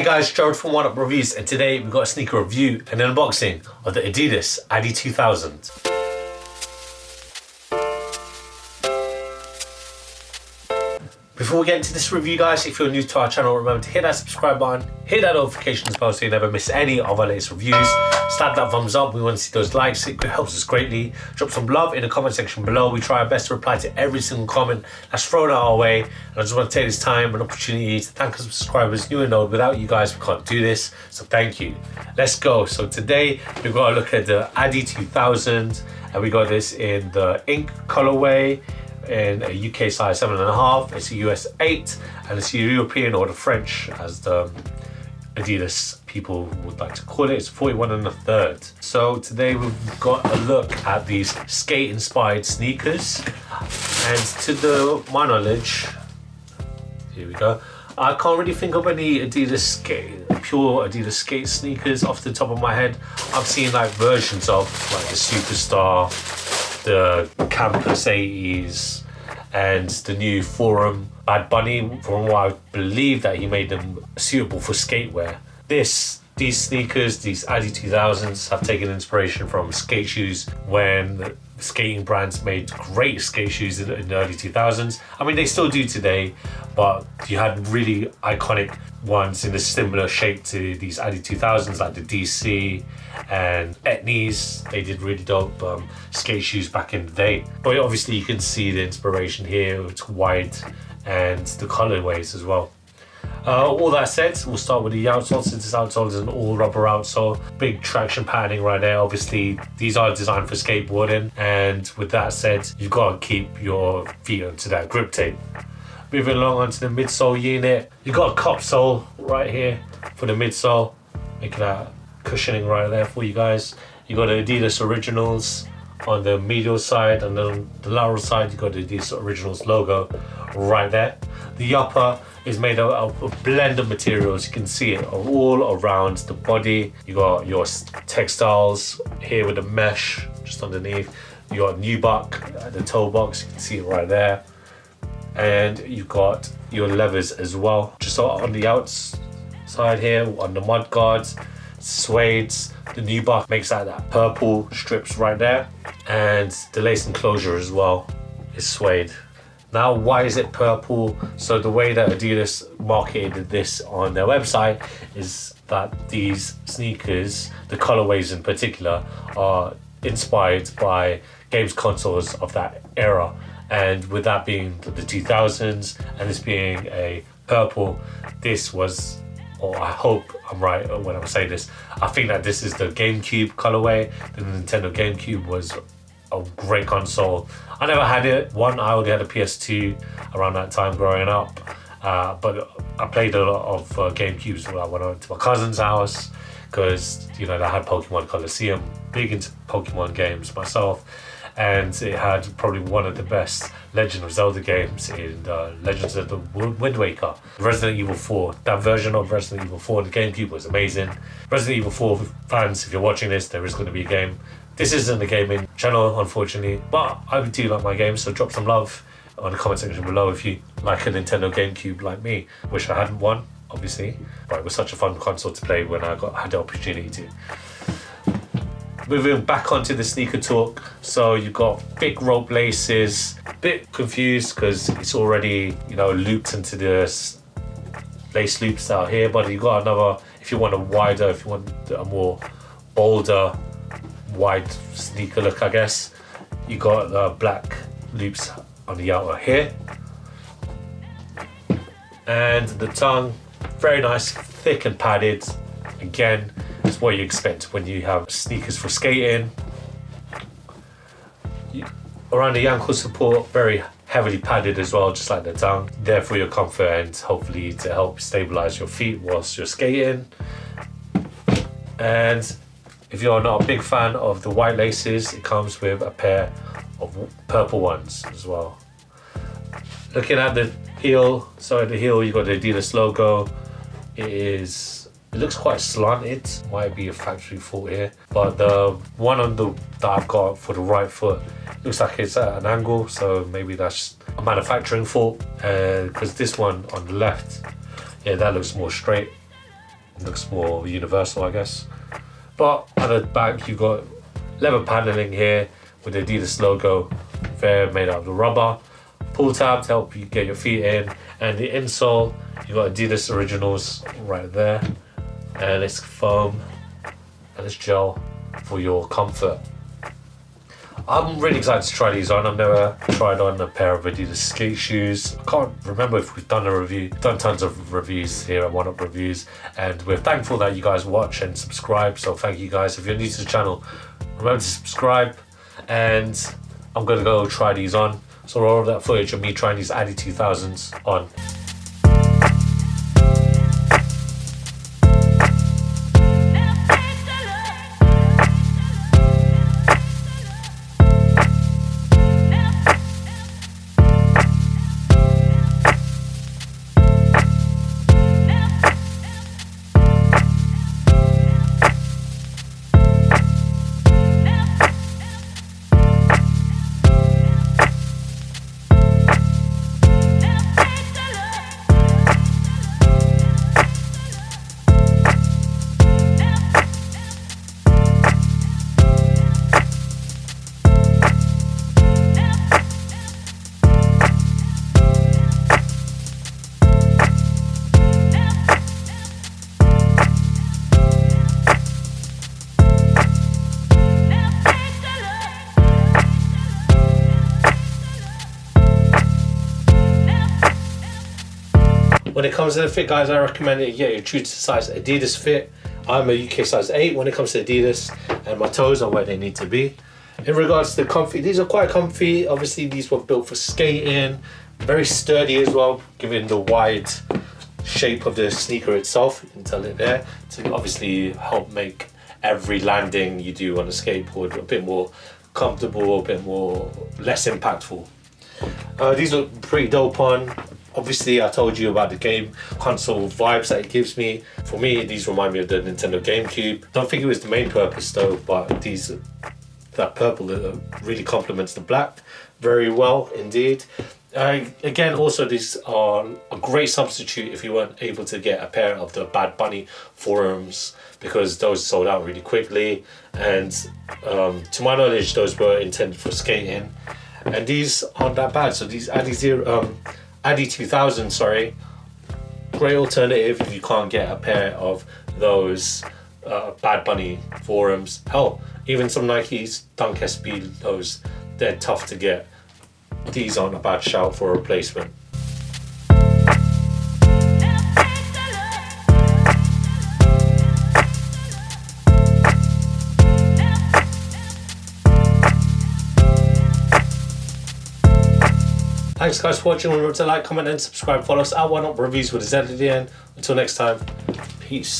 guys, Gerald from Oneupreviewz, and today we've got a sneaker review and an unboxing of the ADIDAS ADI2000. Before we get into this review, guys, if you're new to our channel, remember to hit that subscribe button, hit that notifications bell so you never miss any of our latest reviews. Slap that thumbs up, we want to see those likes, it helps us greatly. Drop some love in the comment section below. We try our best to reply to every single comment that's thrown our way. And I just want to take this time and opportunity to thank our subscribers, new and old. Without you guys, we can't do this, so thank you. Let's go. So today, we've got to look at the ADI2000, and we got this in the ink colorway, in a UK size 7.5, it's a US 8, and it's a European or the French, as the Adidas people would like to call it. It's 41 1/3. So today we've got a look at these skate-inspired sneakers, and to my knowledge, here we go. I can't really think of any pure Adidas skate sneakers off the top of my head. I've seen like versions of like the Superstar, the Campus 80s, and the new Forum Bad Bunny. From what I believe that he made them suitable for skatewear. These sneakers, these ADI2000s, have taken inspiration from skate shoes when skating brands made great skate shoes in the early 2000s. I mean, they still do today, but you had really iconic ones in a similar shape to these ADI2000s, like the DC and Etnies. They did really dope skate shoes back in the day. But obviously you can see the inspiration here. It's white and the colorways as well. All that said, we'll start with the outsole, since this outsole is an all rubber outsole. Big traction patterning right there. Obviously, these are designed for skateboarding, and with that said, you've got to keep your feet onto that grip tape. Moving along onto the midsole unit, you've got a cup sole right here for the midsole, making that cushioning right there for you guys. You got the Adidas Originals on the medial side, and then on the lateral side, you've got the Adidas Originals logo right there. The upper is made of a blend of materials. You can see it all around the body. You got your textiles here with the mesh just underneath. You got nubuck at the toe box. You can see it right there. And you've got your levers as well, just on the outside here, on the mud guards, suedes. The nubuck makes that purple strips right there, and the lace enclosure as well is suede. Now, why is it purple? So the way that Adidas marketed this on their website is that these sneakers, the colorways in particular, are inspired by games consoles of that era. And with that being the 2000s and this being a purple, this was, or I hope I'm right when I say this, I think that this is the GameCube colorway. The Nintendo GameCube was a great console. I never had it. I only had a PS2 around that time growing up, but I played a lot of GameCubes when I went over to my cousin's house, because they had Pokemon Coliseum. Big into Pokemon games myself, and it had probably one of the best Legend of Zelda games in Legends of the Wind Waker. Resident Evil 4, that version of Resident Evil 4 on the GameCube was amazing. Resident Evil 4 fans, if you're watching this, there is going to be a game. This isn't a gaming channel, unfortunately, but I do like my games, so drop some love on the comment section below if you like a Nintendo GameCube like me. Wish I hadn't one, obviously, but it was such a fun console to play when I had the opportunity to. Moving back onto the sneaker talk, so you've got thick rope laces. A bit confused because it's already, looped into the lace loops out here, but you've got another, if you want a more bolder, wide sneaker look, I guess, you got black loops on the outer here, and the tongue, very nice, thick and padded. Again, it's what you expect when you have sneakers for skating. Around the ankle support, very heavily padded as well, just like the tongue, there for your comfort and hopefully to help stabilize your feet whilst you're skating. And if you're not a big fan of the white laces, it comes with a pair of purple ones as well. Looking at the heel, so at the heel you got the Adidas logo. It looks quite slanted, might be a factory fault here, but the one that I've got for the right foot looks like it's at an angle, so maybe that's a manufacturing fault, because this one on the left, yeah, that looks more straight. looks more universal, I guess. But at the back, you've got leather paneling here with the Adidas logo there, made out of the rubber. Pull tab to help you get your feet in, and the insole, you got Adidas Originals right there, and it's foam and it's gel for your comfort. I'm really excited to try these on. I've never tried on a pair of Adidas skate shoes. I can't remember if we've done a review. We've done tons of reviews here at Oneupreviewz, and we're thankful that you guys watch and subscribe, so thank you guys. If you're new to the channel, remember to subscribe, and I'm gonna go try these on. So all of that footage of me trying these ADI2000s on. When it comes to the fit, guys, I recommend it. Yeah, you're true to size Adidas fit. I'm a UK size 8 when it comes to Adidas, and my toes are where they need to be. In regards to the comfy, these are quite comfy. Obviously, these were built for skating. Very sturdy as well, given the wide shape of the sneaker itself. You can tell it there. To obviously help make every landing you do on a skateboard a bit more comfortable, a bit more less impactful. These look pretty dope on. Obviously, I told you about the game console vibes that it gives me. For me, these remind me of the Nintendo GameCube. Don't think it was the main purpose though, but that purple really complements the black very well indeed. Again, also these are a great substitute if you weren't able to get a pair of the Bad Bunny forums, because those sold out really quickly, and to my knowledge those were intended for skating, and these aren't that bad. So these ADI2000, sorry, great alternative if you can't get a pair of those Bad Bunny forums. Hell, even some Nikes Dunk SB, those, they're tough to get. These aren't a bad shout for a replacement. Thanks guys for watching. Remember to like, comment and subscribe. Follow us at Oneupreviewz with a Z at the end. Until next time, peace.